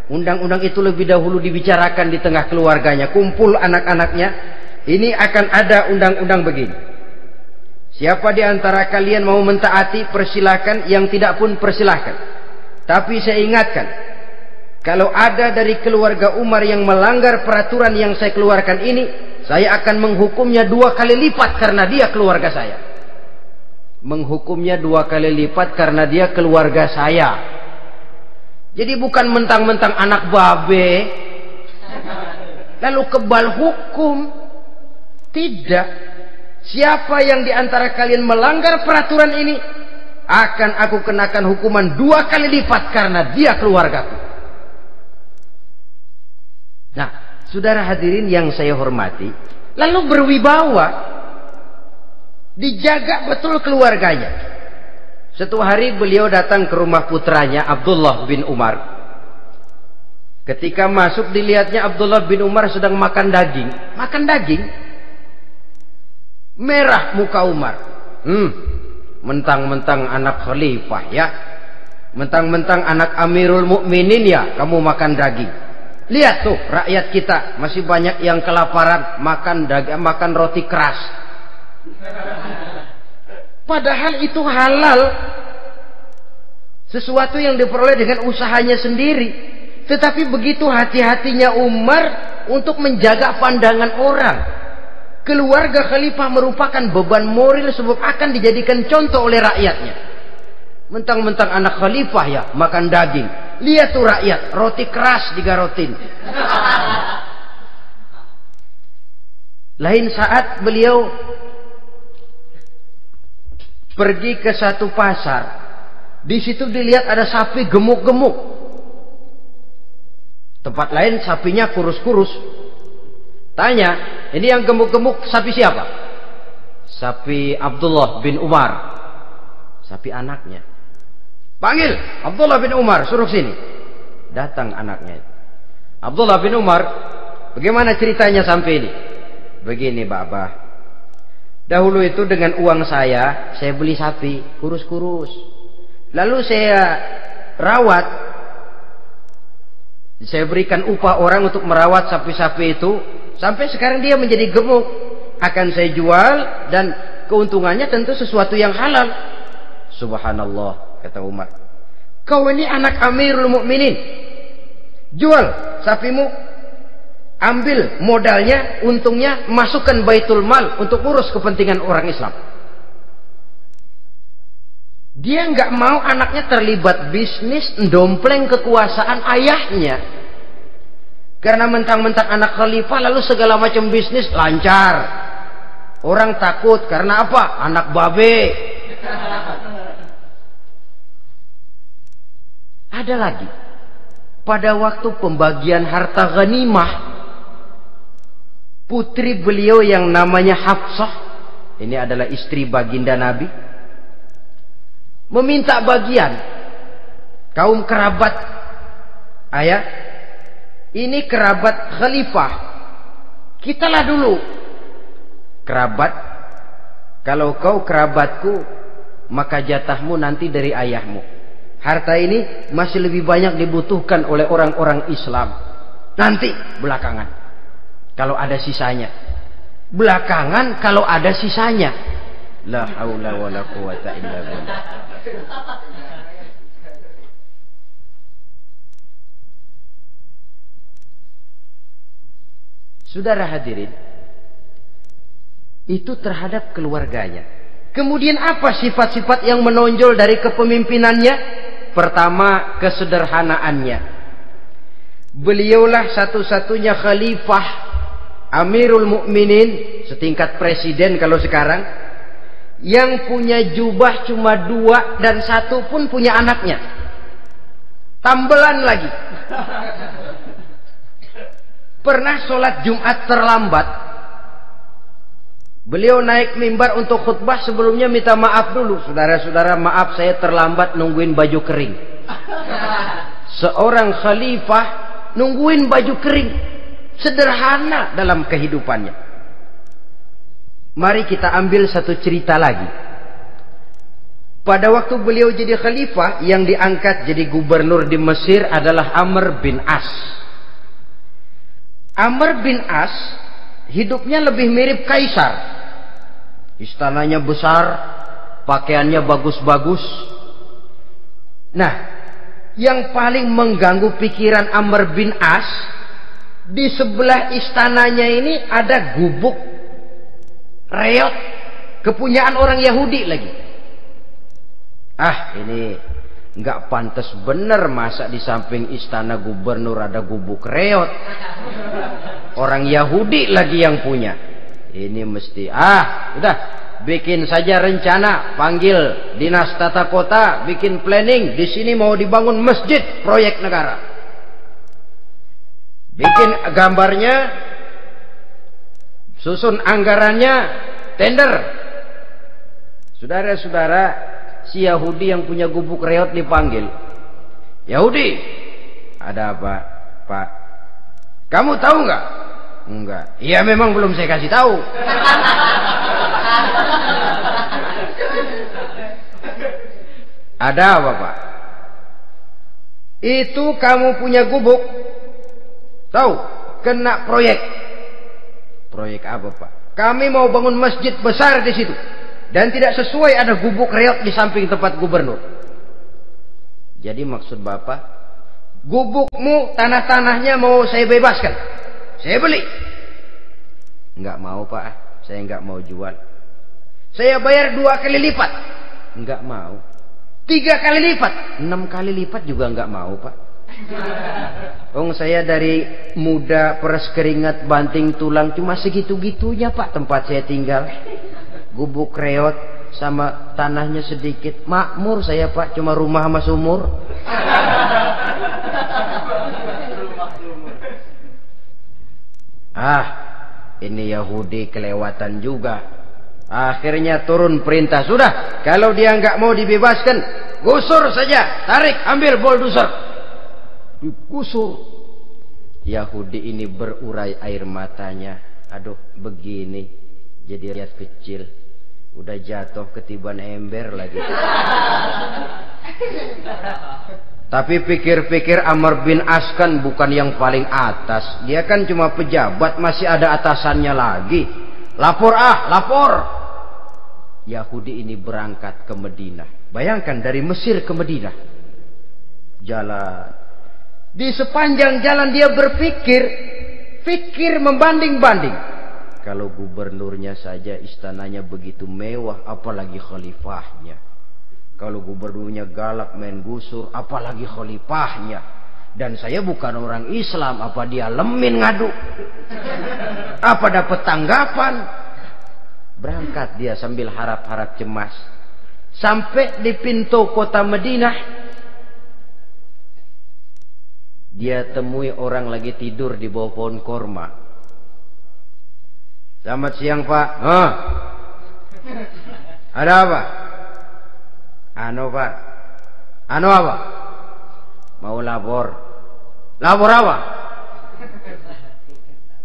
S1: undang-undang itu lebih dahulu dibicarakan di tengah keluarganya, kumpul anak-anaknya. Ini akan ada undang-undang begini. Siapa di antara kalian mau mentaati, persilakan. Yang tidak pun persilakan. Tapi saya ingatkan, kalau ada dari keluarga Umar yang melanggar peraturan yang saya keluarkan ini, saya akan menghukumnya 2 kali lipat karena dia keluarga saya. Menghukumnya 2 kali lipat karena dia keluarga saya. Jadi bukan mentang-mentang anak babe lalu kebal hukum. Tidak. Siapa yang di antara kalian melanggar peraturan ini, akan aku kenakan hukuman 2 kali lipat karena dia keluargaku. Nah, saudara hadirin yang saya hormati, lalu berwibawa, dijaga betul keluarganya. Satu hari beliau datang ke rumah putranya Abdullah bin Umar. Ketika masuk dilihatnya Abdullah bin Umar sedang makan daging. Makan daging. Merah muka Umar. Mentang-mentang anak khalifah ya. Mentang-mentang anak Amirul Mukminin ya, kamu makan daging. Lihat tuh rakyat kita masih banyak yang kelaparan, makan daging, makan roti keras. Padahal itu halal. Sesuatu yang diperoleh dengan usahanya sendiri. Tetapi begitu hati-hatinya Umar untuk menjaga pandangan orang. Keluarga khalifah merupakan beban moral sebab akan dijadikan contoh oleh rakyatnya. Mentang-mentang anak khalifah ya makan daging. Lihat tuh rakyat, roti keras digarotin. Lain saat beliau pergi ke satu pasar. Di situ dilihat ada sapi gemuk-gemuk. Tempat lain sapinya kurus-kurus. Tanya, ini yang gemuk-gemuk sapi siapa? Sapi Abdullah bin Umar. Sapi anaknya. Panggil Abdullah bin Umar, suruh sini. Datang anaknya. Abdullah bin Umar, bagaimana ceritanya sampai ini? Begini, Bapak. Dahulu itu dengan uang saya beli sapi kurus-kurus. Lalu saya rawat. Saya berikan upah orang untuk merawat sapi-sapi itu. Sampai sekarang dia menjadi gemuk. Akan saya jual dan keuntungannya tentu sesuatu yang halal. Subhanallah, kata Umar. Kau ini anak Amirul Mukminin. Jual sapimu. Ambil modalnya, untungnya, masukkan Baitul Mal untuk urus kepentingan orang Islam. Dia nggak mau anaknya terlibat bisnis, ndompleng kekuasaan ayahnya. Karena mentang-mentang anak khalifah lalu segala macam bisnis lancar. Orang takut karena apa? Anak babe. Ada lagi. Pada waktu pembagian harta ghanimah, putri beliau yang namanya Hafsah, ini adalah istri baginda Nabi, meminta bagian. Kaum kerabat ayah, ini kerabat khalifah, kitalah dulu kerabat. Kalau kau kerabatku, maka jatahmu nanti dari ayahmu. Harta ini masih lebih banyak dibutuhkan oleh orang-orang Islam. Nanti belakangan, kalau ada sisanya. Belakangan kalau ada sisanya. La haula wala quwata illa billah. Saudara hadirin, itu terhadap keluarganya. Kemudian apa sifat-sifat yang menonjol dari kepemimpinannya? Pertama, kesederhanaannya. Beliaulah satu-satunya khalifah, Amirul Mukminin, setingkat presiden kalau sekarang, yang punya jubah cuma 2 dan 1 pun punya anaknya. Tambelan lagi. Pernah sholat Jumat terlambat. Beliau naik mimbar untuk khutbah, sebelumnya minta maaf dulu. Saudara-saudara, maaf saya terlambat nungguin baju kering. Seorang khalifah nungguin baju kering. Sederhana dalam kehidupannya. Mari kita ambil satu cerita lagi. Pada waktu beliau jadi khalifah, yang diangkat jadi gubernur di Mesir adalah Amr bin As. Amr bin As hidupnya lebih mirip kaisar. Istananya besar, pakaiannya bagus-bagus. Nah, yang paling mengganggu pikiran Amr bin As, di sebelah istananya ini ada gubuk reot, kepunyaan orang Yahudi lagi. Ah, ini nggak pantas bener, masa di samping istana gubernur ada gubuk reot. Orang Yahudi lagi yang punya. Ini mesti, udah, bikin saja rencana, panggil dinas tata kota, bikin planning. Di sini mau dibangun masjid, proyek negara. Bikin gambarnya, susun anggarannya, tender. Saudara-saudara, si Yahudi yang punya gubuk reot dipanggil. Yahudi, ada apa, Pak? Kamu tahu nggak? Enggak. Iya, memang belum saya kasih tahu. Ada apa, Pak? Itu kamu punya gubuk. Tahu? Kena proyek. Proyek apa, Pak? Kami mau bangun masjid besar di situ. Dan tidak sesuai ada gubuk reot di samping tempat gubernur. Jadi maksud Bapak, gubukmu, tanah-tanahnya mau saya bebaskan. Saya beli. Enggak mau, Pak. Saya enggak mau jual. Saya bayar 2 kali lipat. Enggak mau. 3 kali lipat. 6 kali lipat juga enggak mau, Pak. Saya dari muda peres keringat banting tulang cuma segitu-gitunya, Pak, tempat saya tinggal. Gubuk reot sama tanahnya sedikit. Makmur saya, Pak, cuma rumah sama sumur. Ini Yahudi kelewatan juga. Akhirnya turun perintah, sudah, kalau dia nggak mau dibebaskan, gusur saja, tarik, ambil bulldozer. Digusur. Yahudi ini berurai air matanya. Aduh, begini, jadi rakyat kecil, udah jatuh ketiban ember lagi. Tapi pikir-pikir Amr bin As kan bukan yang paling atas. Dia kan cuma pejabat, masih ada atasannya lagi. Lapor lapor. Yahudi ini berangkat ke Madinah. Bayangkan dari Mesir ke Madinah. Jalan. Di sepanjang jalan dia pikir membanding-banding. Kalau gubernurnya saja istananya begitu mewah, apalagi khalifahnya. Kalau gubernurnya galak main gusur, apalagi khalifahnya. Dan saya bukan orang Islam, apa dia lemin ngadu? Apa dapat tanggapan? Berangkat dia sambil harap-harap cemas. Sampai di pintu kota Madinah, dia temui orang lagi tidur di bawah pohon korma. Selamat siang, Pak. Ada apa? Pak. Apa? Mau lapor. Lapor apa?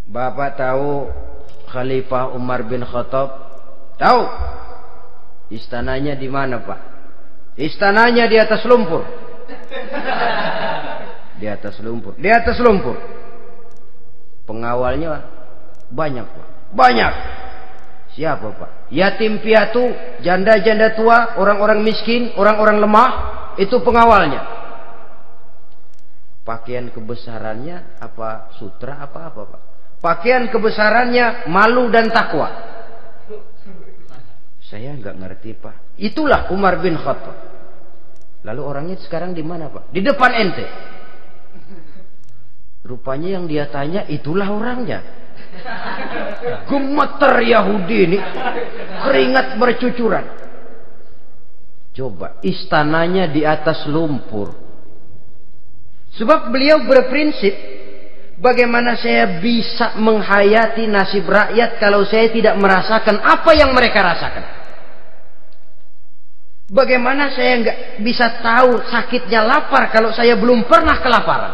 S1: Bapak tahu Khalifah Umar bin Khattab? Tahu? Istananya di mana, Pak? Istananya di atas lumpur. Di atas lumpur. Di atas lumpur. Pengawalnya banyak, Pak. Banyak. Siapa, Pak? Yatim piatu, janda-janda tua, orang-orang miskin, orang-orang lemah, itu pengawalnya. Pakaian kebesarannya apa sutra apa, Pak? Pakaian kebesarannya malu dan takwa. Saya nggak ngerti, Pak. Itulah Umar bin Khattab. Lalu orangnya sekarang di mana, Pak? Di depan ente. Rupanya yang dia tanya itulah orangnya. Gemeter Yahudi ini, keringat bercucuran. Coba, istananya di atas lumpur. Sebab beliau berprinsip, bagaimana saya bisa menghayati nasib rakyat kalau saya tidak merasakan apa yang mereka rasakan? Bagaimana saya nggak bisa tahu sakitnya lapar kalau saya belum pernah kelaparan?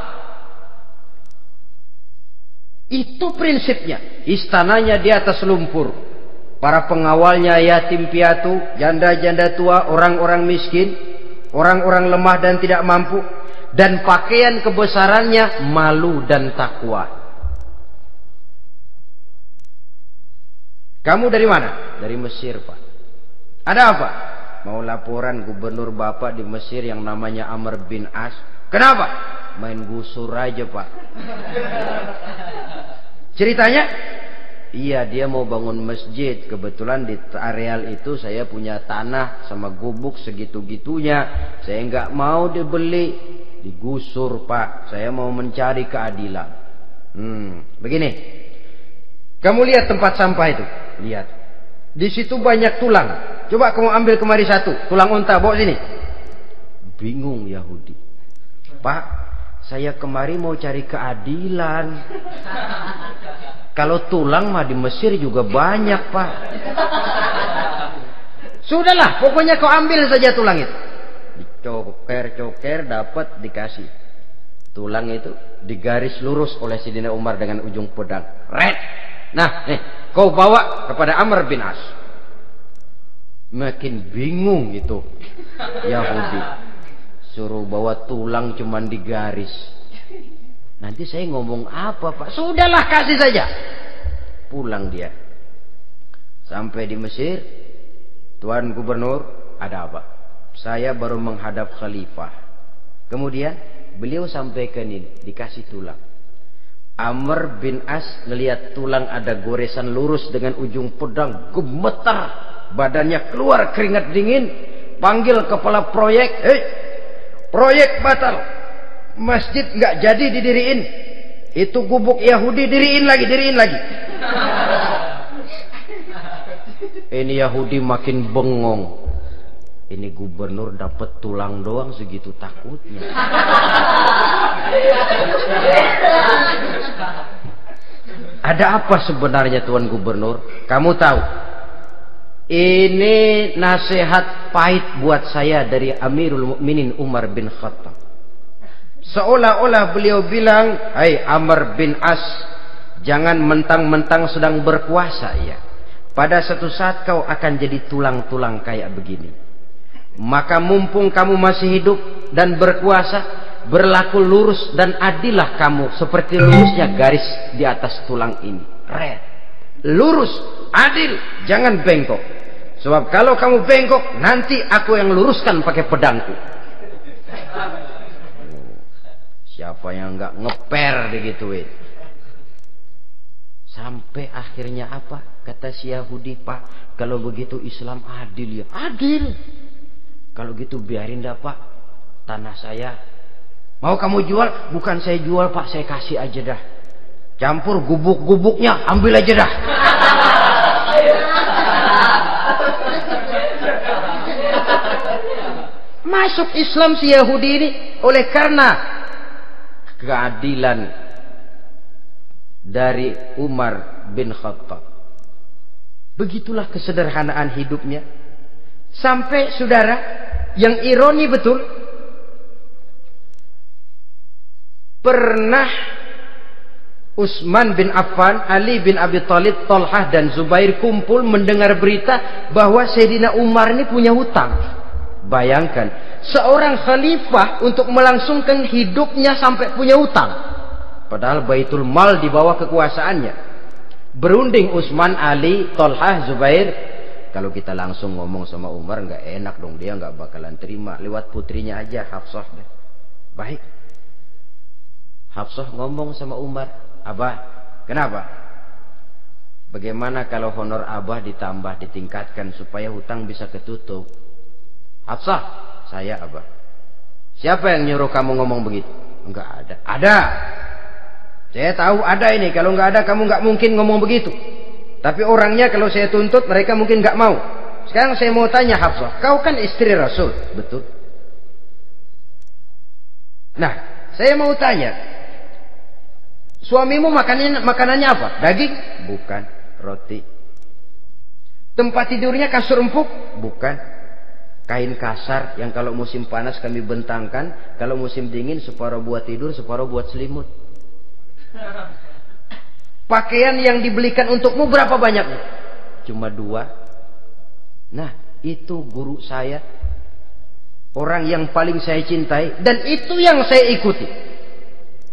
S1: Itu prinsipnya. Istananya di atas lumpur. Para pengawalnya yatim piatu, janda-janda tua, orang-orang miskin, orang-orang lemah dan tidak mampu. Dan pakaian kebesarannya malu dan takwa. Kamu dari mana? Dari Mesir, Pak. Ada apa? Mau laporan gubernur Bapak di Mesir yang namanya Amr bin As. Kenapa? Main gusur aja, Pak. Ceritanya, iya dia mau bangun masjid. Kebetulan di areal itu saya punya tanah sama gubuk segitu-gitunya. Saya nggak mau dibeli, digusur, Pak. Saya mau mencari keadilan. Begini, kamu lihat tempat sampah itu, lihat. Di situ banyak tulang. Coba kamu ambil kemari satu, tulang unta, bawa sini. Bingung Yahudi. Pak, saya kemari mau cari keadilan. Kalau tulang mah di Mesir juga banyak, Pak. Sudahlah, pokoknya kau ambil saja tulang itu. Dicoker-coker, dapat, dikasih. Tulang itu digaris lurus oleh Sidina Umar dengan ujung pedang. Red. Nah, nih, kau bawa kepada Amr bin As. Makin bingung itu Yahudi. Suruh bawa tulang cuman digaris. Nanti saya ngomong apa, Pak? Sudahlah, kasih saja. Pulang dia. Sampai di Mesir, Tuan Gubernur, ada apa? Saya baru menghadap khalifah. Kemudian beliau sampaikan ini, dikasih tulang. Amr bin As ngelihat tulang ada goresan lurus dengan ujung pedang, gemetar, badannya keluar keringat dingin, panggil kepala proyek, proyek batal. Masjid nggak jadi didiriin. Itu gubuk Yahudi diriin lagi. Ini Yahudi makin bengong. Ini gubernur dapat tulang doang segitu takutnya. Ada apa sebenarnya, Tuan Gubernur? Kamu tahu? Ini nasihat pahit buat saya dari Amirul Mukminin Umar bin Khattab. Seolah-olah beliau bilang, "Hai Amr bin As, jangan mentang-mentang sedang berkuasa ya. Pada satu saat kau akan jadi tulang-tulang kayak begini. Maka mumpung kamu masih hidup dan berkuasa, berlaku lurus dan adillah kamu seperti lurusnya garis di atas tulang ini. Red. Lurus, adil, jangan bengkok. Sebab kalau kamu bengkok, nanti aku yang luruskan pakai pedangku. Siapa yang nggak ngeper digituin? Sampai akhirnya apa? Kata si Yahudi, Pak, kalau begitu Islam adil ya. Adil. Kalau gitu biarin dah Pak, tanah saya. Mau kamu jual? Bukan saya jual Pak, saya kasih aja dah. Campur gubuk-gubuknya, ambil aja dah. Masuk Islam si Yahudi ini oleh karena keadilan dari Umar bin Khattab. Begitulah kesederhanaan hidupnya. Sampai saudara, yang ironi betul, pernah Utsman bin Affan, Ali bin Abi Thalib, Thalhah dan Zubair kumpul mendengar berita bahwa Sayyidina Umar ini punya hutang. Bayangkan, seorang khalifah untuk melangsungkan hidupnya sampai punya hutang. Padahal Baitul Mal di bawah kekuasaannya. Berunding Utsman, Ali, Thalhah, Zubair. Kalau kita langsung ngomong sama Umar nggak enak dong, dia nggak bakalan terima. Lewat putrinya aja, Hafsah. Baik. Hafsah ngomong sama Umar, Abah, kenapa? Bagaimana kalau honor Abah ditambah, ditingkatkan supaya hutang bisa ketutup? Hafsah, saya Abah. Siapa yang nyuruh kamu ngomong begitu? Enggak ada. Ada. Saya tahu ada ini. Kalau enggak ada, kamu enggak mungkin ngomong begitu. Tapi orangnya kalau saya tuntut, mereka mungkin enggak mau. Sekarang saya mau tanya Hafsah, kau kan istri Rasul, betul? Nah, saya mau tanya, suamimu makanannya apa? Daging? Bukan. Roti. Tempat tidurnya kasur empuk? Bukan. Kain kasar yang kalau musim panas kami bentangkan, kalau musim dingin separuh buat tidur, separuh buat selimut. Pakaian yang dibelikan untukmu berapa banyaknya? Cuma 2. Nah, itu guru saya, orang yang paling saya cintai, dan itu yang saya ikuti.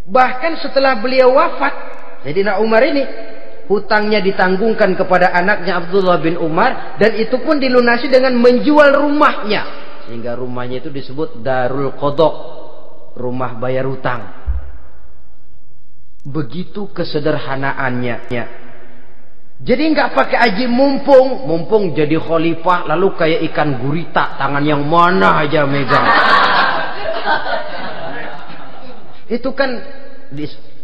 S1: Bahkan setelah beliau wafat, Sayyidina Umar ini hutangnya ditanggungkan kepada anaknya Abdullah bin Umar, dan itu pun dilunasi dengan menjual rumahnya, sehingga rumahnya itu disebut Darul Qadha, rumah bayar hutang. Begitu kesederhanaannya. Jadi nggak pakai aji mumpung jadi khalifah lalu kayak ikan gurita, tangan yang mana aja megang. Itu kan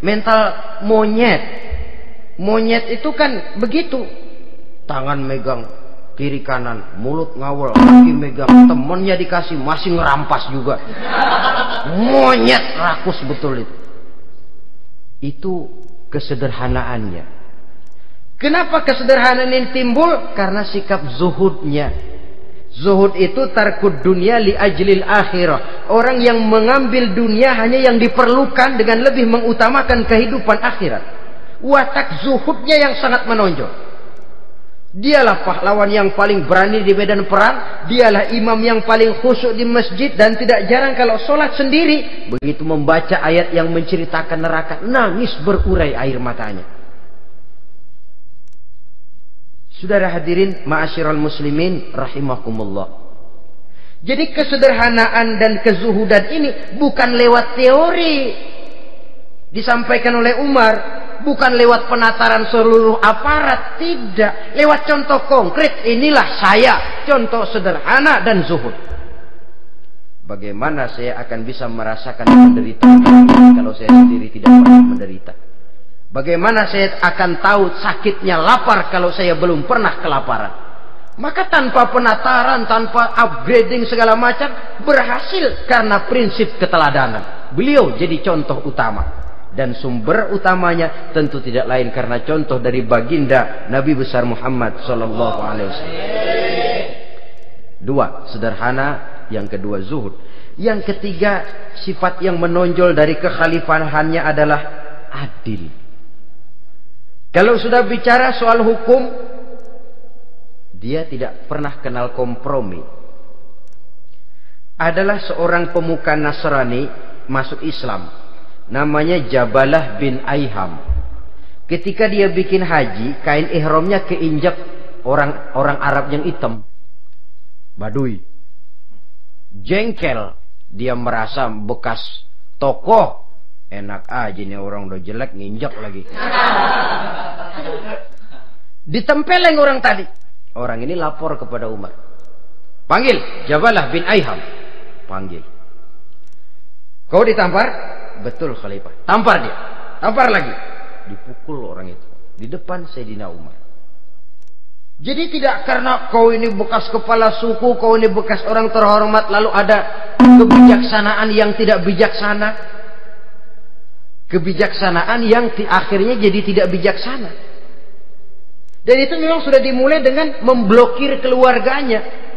S1: mental monyet. Monyet itu kan begitu, tangan megang kiri kanan, mulut ngawal, kaki megang, temennya dikasih masih ngerampas juga. Monyet rakus betul itu. Itu kesederhanaannya. Kenapa kesederhanaan ini timbul? Karena sikap zuhudnya. Zuhud itu tarkud dunia li ajlil akhirah. Orang yang mengambil dunia hanya yang diperlukan dengan lebih mengutamakan kehidupan akhirat. Watak zuhudnya yang sangat menonjol. Dialah pahlawan yang paling berani di medan perang. Dialah imam yang paling khusyuk di masjid. Dan tidak jarang kalau sholat sendiri, begitu membaca ayat yang menceritakan neraka, nangis berurai air matanya. Saudara hadirin ma'asyiral muslimin rahimakumullah. Jadi kesederhanaan dan kezuhudan ini bukan lewat teori disampaikan oleh Umar, bukan lewat penataran seluruh aparat, tidak, lewat contoh konkret. Inilah saya, contoh sederhana dan zuhud. Bagaimana saya akan bisa merasakan penderitaan kalau saya sendiri tidak pernah menderita? Bagaimana saya akan tahu sakitnya lapar kalau saya belum pernah kelaparan? Maka tanpa penataran, tanpa upgrading segala macam, berhasil karena prinsip keteladanan. Beliau jadi contoh utama. Dan sumber utamanya tentu tidak lain karena contoh dari baginda Nabi besar Muhammad sallallahu alaihi wasallam. 2, sederhana, yang kedua zuhud. Yang ketiga, sifat yang menonjol dari kekhalifahannya adalah adil. Kalau sudah bicara soal hukum, dia tidak pernah kenal kompromi. adalah seorang pemuka Nasrani masuk Islam. Namanya Jabalah bin Aiham. Ketika dia bikin haji, kain ihramnya keinjak orang Arab yang hitam. Badui. Jengkel. Dia merasa bekas tokoh. Enak aja nih orang udah jelek nginjak lagi. Ditempeleng orang tadi. Orang ini lapor kepada Umar. Panggil Jabalah bin Aiham. Panggil. Kau ditampar? Betul Khalifah. Tampar dia. Tampar lagi. Dipukul orang itu. Di depan Sayyidina Umar. Jadi tidak karena kau ini bekas kepala suku, kau ini bekas orang terhormat, lalu ada kebijaksanaan yang tidak bijaksana. Kebijaksanaan yang akhirnya jadi tidak bijaksana. Dan itu memang sudah dimulai dengan memblokir keluarganya.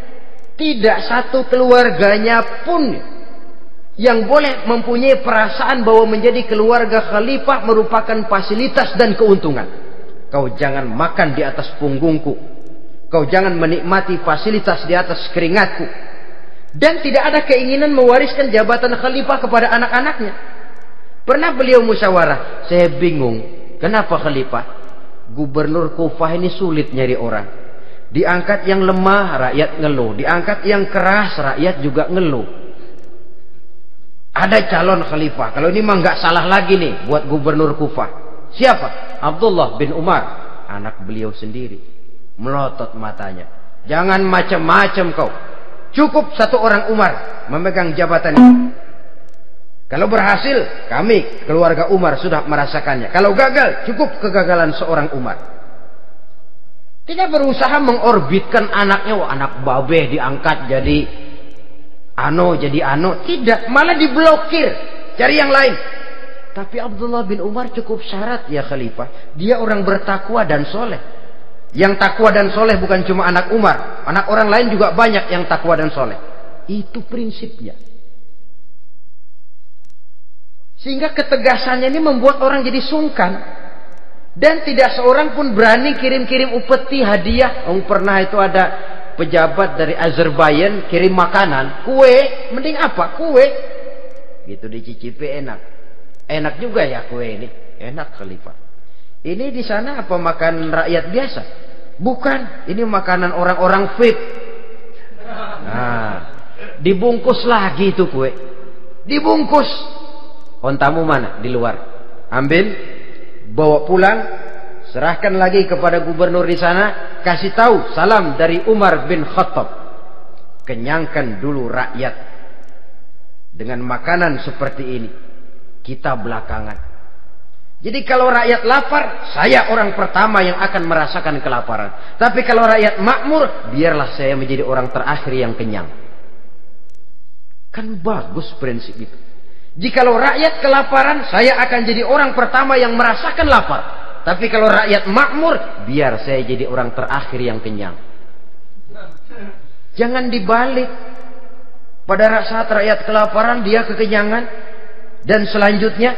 S1: Tidak satu keluarganya pun yang boleh mempunyai perasaan bahwa menjadi keluarga khalifah merupakan fasilitas dan keuntungan. Kau jangan makan di atas punggungku. Kau jangan menikmati fasilitas di atas keringatku. Dan tidak ada keinginan mewariskan jabatan khalifah kepada anak-anaknya. Pernah beliau musyawarah. Saya bingung. Kenapa khalifah? Gubernur Kufah ini sulit nyari orang. Diangkat yang lemah, rakyat ngeluh. Diangkat yang keras, rakyat juga ngeluh. Ada calon khalifah. Kalau ini mah nggak salah lagi nih buat gubernur Kufah. Siapa? Abdullah bin Umar. Anak beliau sendiri. Melotot matanya. Jangan macam-macam kau. Cukup satu orang Umar memegang jabatan ini. Kalau berhasil, kami keluarga Umar sudah merasakannya. Kalau gagal, cukup kegagalan seorang Umar. Tidak berusaha mengorbitkan anaknya. Wah, anak babeh diangkat jadi jadi Tidak, malah diblokir. Cari yang lain. Tapi Abdullah bin Umar cukup syarat ya khalifah. Dia orang bertakwa dan soleh. Yang takwa dan soleh bukan cuma anak Umar. Anak orang lain juga banyak yang takwa dan soleh. Itu prinsipnya. Sehingga ketegasannya ini membuat orang jadi sungkan. Dan tidak seorang pun berani kirim-kirim upeti hadiah. Pernah itu ada pejabat dari Azerbaijan kirim makanan. Kue, mending apa? Kue. Gitu dicicipi enak. Enak juga ya kue ini. Enak khalifah. Ini di sana apa makan rakyat biasa? Bukan. Ini makanan orang-orang VIP. Nah, dibungkus lagi itu kue. Dibungkus. Ontamu mana? Di luar. Ambil, bawa pulang, serahkan lagi kepada gubernur di sana, kasih tahu salam dari Umar bin Khattab. Kenyangkan dulu rakyat dengan makanan seperti ini. Kita belakangan. Jadi kalau rakyat lapar, saya orang pertama yang akan merasakan kelaparan. Tapi kalau rakyat makmur, biarlah saya menjadi orang terakhir yang kenyang. Kan bagus prinsip itu. Jikalau rakyat kelaparan, saya akan jadi orang pertama yang merasakan lapar. Tapi kalau rakyat makmur, biar saya jadi orang terakhir yang kenyang. Jangan dibalik. Pada saat rakyat kelaparan, dia kekenyangan. Dan selanjutnya,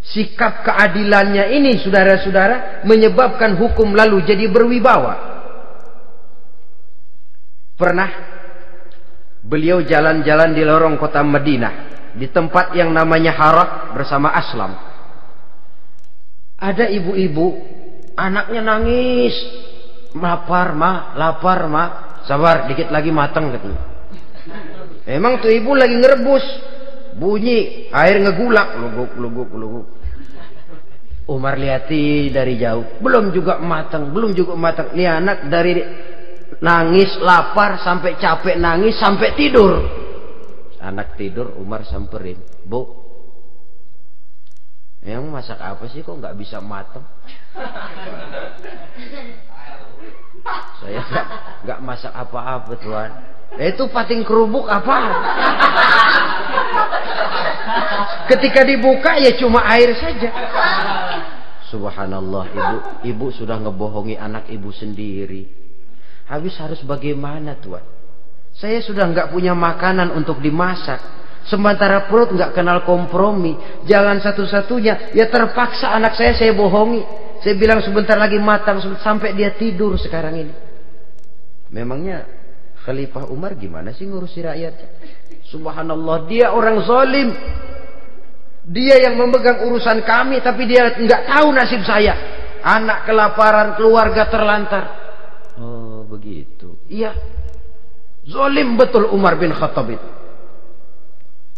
S1: sikap keadilannya ini, saudara-saudara, menyebabkan hukum lalu jadi berwibawa. Pernah beliau jalan-jalan di lorong kota Madinah. Di tempat yang namanya Harah bersama Aslam. Ada ibu-ibu, anaknya nangis. Lapar ma. Sabar, dikit lagi matang katanya. Memang tuh ibu lagi ngerebus. Bunyi, air ngegulak. Luguk. Umar lihati dari jauh. Belum juga matang. Nih anak dari nangis, lapar, sampai capek nangis, sampai tidur. Anak tidur, Umar samperin. Bu, yang masak apa sih kok nggak bisa matang? Saya nggak masak apa-apa tuan. Itu pating kerubuk apa? Ketika dibuka ya cuma air saja. Subhanallah, ibu sudah ngebohongi anak ibu sendiri. Habis harus bagaimana tuan? Saya sudah nggak punya makanan untuk dimasak. Sementara perut nggak kenal kompromi. Jalan satu-satunya, ya terpaksa anak saya bohongi. Saya bilang sebentar lagi matang sampai dia tidur sekarang ini. Memangnya Khalifah Umar gimana sih ngurusi rakyat? Subhanallah, dia orang zalim. Dia yang memegang urusan kami, tapi dia nggak tahu nasib saya. Anak kelaparan, keluarga terlantar. Oh begitu. Iya, zalim betul Umar bin Khattab itu.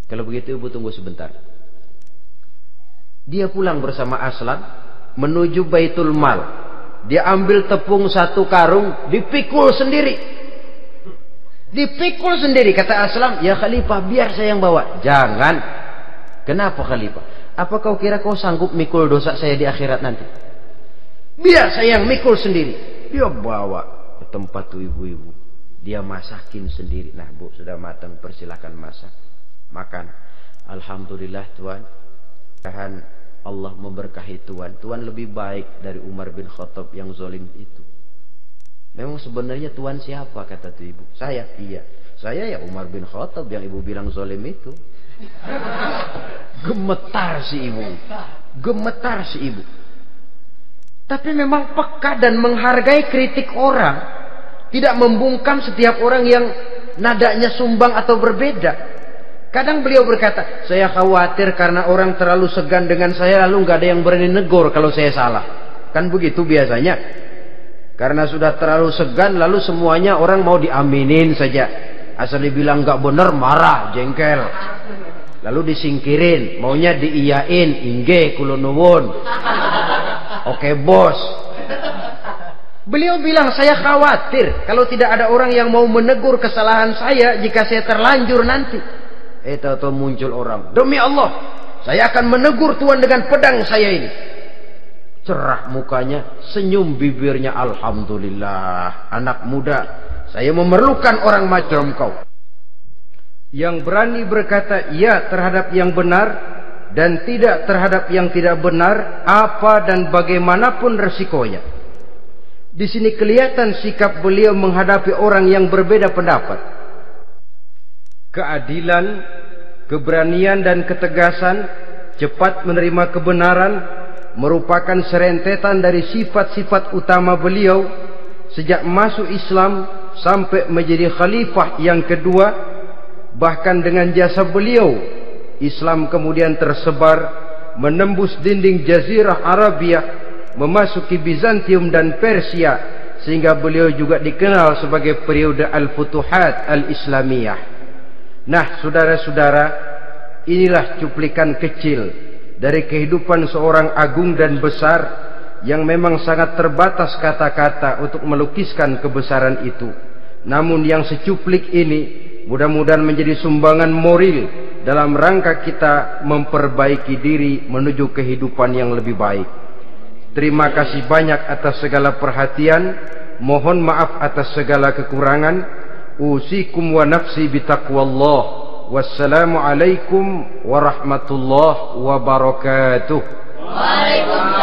S1: Kalau begitu ibu tunggu sebentar. Dia pulang bersama Aslam menuju Baitul Mal. Dia ambil tepung 1 karung, dipikul sendiri. Dipikul sendiri, kata Aslam, ya Khalifah biar saya yang bawa. Jangan. Kenapa Khalifah? Apa kau kira kau sanggup mikul dosa saya di akhirat nanti? Biar saya yang mikul sendiri. Dia bawa ke tempat tuh ibu-ibu. Dia masakin sendiri. Nah bu, sudah matang, persilahkan masak. Makan. Alhamdulillah Tuhan. Tuhan Allah memberkahi Tuhan. Tuhan lebih baik dari Umar bin Khattab yang zalim itu. Memang sebenarnya Tuhan siapa, kata tuh ibu? Saya. Iya. Saya ya Umar bin Khattab yang ibu bilang zalim itu. Gemetar si ibu. Gemetar si ibu. Tapi memang peka dan menghargai kritik orang. Tidak membungkam setiap orang yang nadanya sumbang atau berbeda. Kadang beliau berkata, saya khawatir karena orang terlalu segan dengan saya, lalu nggak ada yang berani negor kalau saya salah. Kan begitu biasanya. Karena sudah terlalu segan, lalu semuanya orang mau diaminin saja. Asal dibilang nggak benar, marah, jengkel. Lalu disingkirin, maunya diiyain, ingge kula nuwun. Oke bos. Beliau bilang, saya khawatir kalau tidak ada orang yang mau menegur kesalahan saya jika saya terlanjur nanti. Tahu-tahu muncul orang, demi Allah, saya akan menegur Tuhan dengan pedang saya ini. Cerah mukanya, senyum bibirnya, alhamdulillah, anak muda, saya memerlukan orang macam kau. Yang berani berkata ya terhadap yang benar dan tidak terhadap yang tidak benar, apa dan bagaimanapun resikonya. Di sini kelihatan sikap beliau menghadapi orang yang berbeda pendapat. Keadilan, keberanian dan ketegasan, cepat menerima kebenaran merupakan serentetan dari sifat-sifat utama beliau sejak masuk Islam sampai menjadi khalifah yang kedua. Bahkan dengan jasa beliau, Islam kemudian tersebar, menembus dinding Jazirah Arabia, memasuki Bizantium dan Persia, sehingga beliau juga dikenal sebagai periode Al-Futuhat Al-Islamiyah. Nah, saudara-saudara, inilah cuplikan kecil dari kehidupan seorang agung dan besar yang memang sangat terbatas kata-kata untuk melukiskan kebesaran itu. Namun yang secuplik ini mudah-mudahan menjadi sumbangan moral dalam rangka kita memperbaiki diri menuju kehidupan yang lebih baik. Terima kasih banyak atas segala perhatian. Mohon maaf atas segala kekurangan. Usikum wa nafsi bitaqwallah. Wassalamualaikum warahmatullahi wabarakatuh.
S2: Waalaikumsalam.